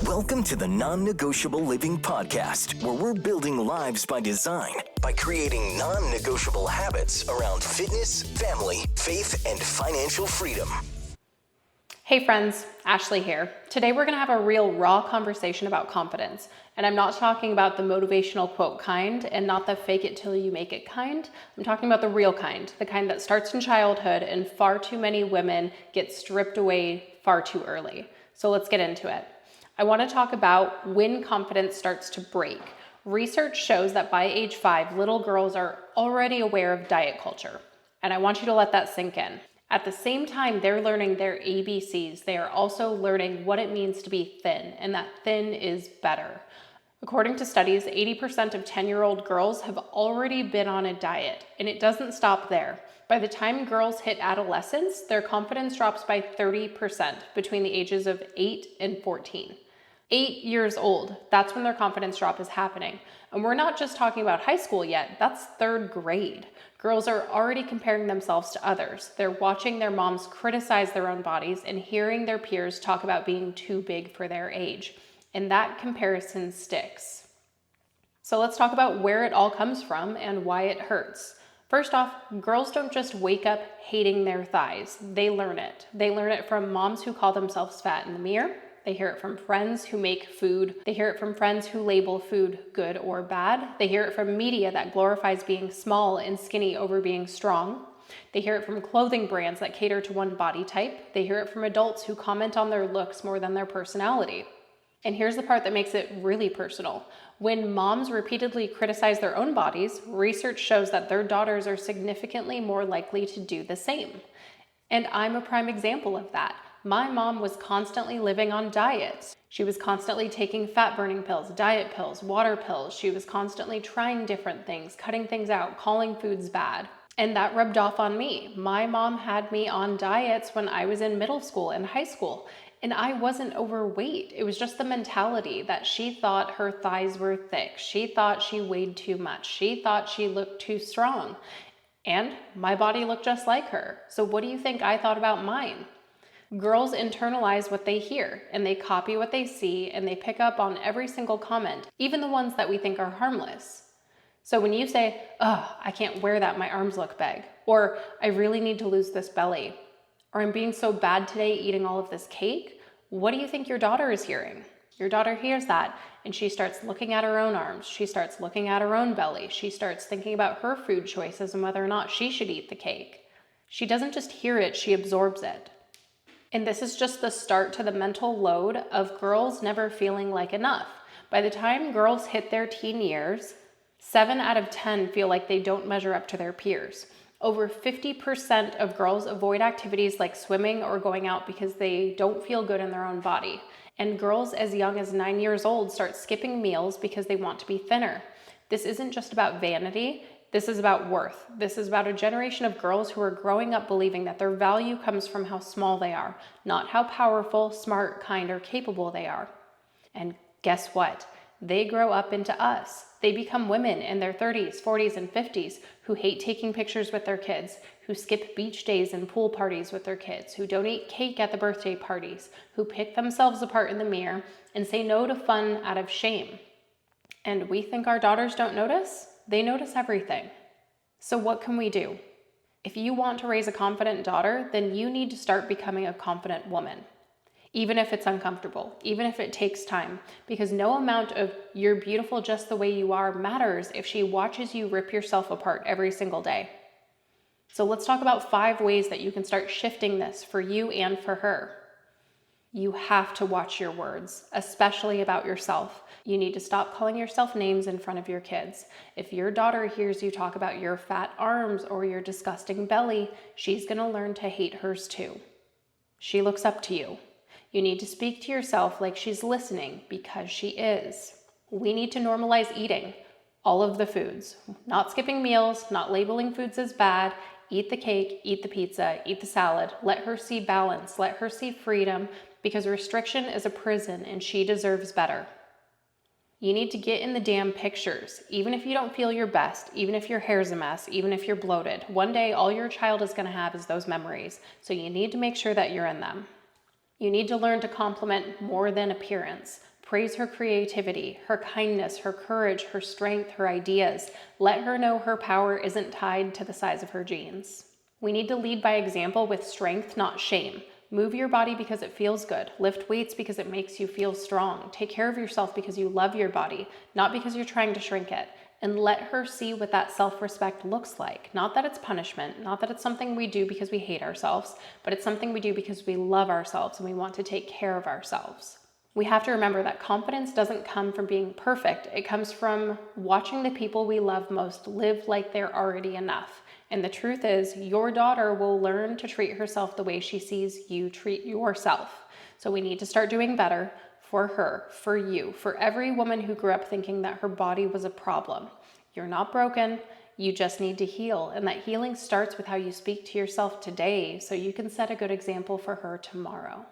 Welcome to the Non-Negotiable Living podcast, where we're building lives by design by creating non-negotiable habits around fitness, family, faith, and financial freedom. Hey friends, Ashley here. Today we're going to have a real raw conversation about confidence. And I'm not talking about the motivational quote kind and not the fake it till you make it kind. I'm talking about the real kind, the kind that starts in childhood and far too many women get stripped away far too early. So let's get into it. I want to talk about when confidence starts to break. Research shows that by age 5, little girls are already aware of diet culture. And I want you to let that sink in. At the same time they're learning their ABCs, they are also learning what it means to be thin, and that thin is better. According to studies, 80% of 10-year-old girls have already been on a diet, and it doesn't stop there. By the time girls hit adolescence, their confidence drops by 30% between the ages of 8 and 14. 8 years old, that's when their confidence drop is happening. And we're not just talking about high school yet, that's 3rd grade. Girls are already comparing themselves to others. They're watching their moms criticize their own bodies and hearing their peers talk about being too big for their age. And that comparison sticks. So let's talk about where it all comes from and why it hurts. First off, girls don't just wake up hating their thighs. They learn it. They learn it from moms who call themselves fat in the mirror. They hear it from friends who make food. They hear it from friends who label food good or bad. They hear it from media that glorifies being small and skinny over being strong. They hear it from clothing brands that cater to one body type. They hear it from adults who comment on their looks more than their personality. And here's the part that makes it really personal. When moms repeatedly criticize their own bodies, research shows that their daughters are significantly more likely to do the same. And I'm a prime example of that. My mom was constantly living on diets. She was constantly taking fat-burning pills, diet pills, water pills. She was constantly trying different things, cutting things out, calling foods bad. And that rubbed off on me. My mom had me on diets when I was in middle school and high school, and I wasn't overweight. It was just the mentality that she thought her thighs were thick. She thought she weighed too much. She thought she looked too strong. And my body looked just like her. So what do you think I thought about mine? Girls internalize what they hear, and they copy what they see, and they pick up on every single comment, even the ones that we think are harmless. So when you say, I can't wear that, my arms look big, or I really need to lose this belly, or I'm being so bad today eating all of this cake, what do you think your daughter is hearing? Your daughter hears that, and she starts looking at her own arms. She starts looking at her own belly. She starts thinking about her food choices and whether or not she should eat the cake. She doesn't just hear it, she absorbs it. And this is just the start to the mental load of girls never feeling like enough. By the time girls hit their teen years, 7 out of 10 feel like they don't measure up to their peers. Over 50% of girls avoid activities like swimming or going out because they don't feel good in their own body. And girls as young as 9 years old start skipping meals because they want to be thinner. This isn't just about vanity. This is about worth. This is about a generation of girls who are growing up believing that their value comes from how small they are, not how powerful, smart, kind, or capable they are. And guess what? They grow up into us. They become women in their 30s, 40s, and 50s who hate taking pictures with their kids, who skip beach days and pool parties with their kids, who don't eat cake at the birthday parties, who pick themselves apart in the mirror and say no to fun out of shame. And we think our daughters don't notice? They notice everything. So what can we do? If you want to raise a confident daughter, then you need to start becoming a confident woman. Even if it's uncomfortable, even if it takes time, because no amount of "you're beautiful just the way you are" matters if she watches you rip yourself apart every single day. So let's talk about 5 ways that you can start shifting this for you and for her. You have to watch your words, especially about yourself. You need to stop calling yourself names in front of your kids. If your daughter hears you talk about your fat arms or your disgusting belly, she's going to learn to hate hers too. She looks up to you. You need to speak to yourself like she's listening, because she is. We need to normalize eating all of the foods, not skipping meals, not labeling foods as bad. Eat the cake, eat the pizza, eat the salad. Let her see balance, let her see freedom, because restriction is a prison and she deserves better. You need to get in the damn pictures. Even if you don't feel your best, even if your hair's a mess, even if you're bloated, one day all your child is going to have is those memories. So you need to make sure that you're in them. You need to learn to compliment more than appearance. Praise her creativity, her kindness, her courage, her strength, her ideas. Let her know her power isn't tied to the size of her jeans. We need to lead by example with strength, not shame. Move your body because it feels good. Lift weights because it makes you feel strong. Take care of yourself because you love your body, not because you're trying to shrink it. And let her see what that self-respect looks like. Not that it's punishment, not that it's something we do because we hate ourselves, but it's something we do because we love ourselves and we want to take care of ourselves. We have to remember that confidence doesn't come from being perfect. It comes from watching the people we love most live like they're already enough. And the truth is, your daughter will learn to treat herself the way she sees you treat yourself. So we need to start doing better for her, for you, for every woman who grew up thinking that her body was a problem. You're not broken. You just need to heal. And that healing starts with how you speak to yourself today so you can set a good example for her tomorrow.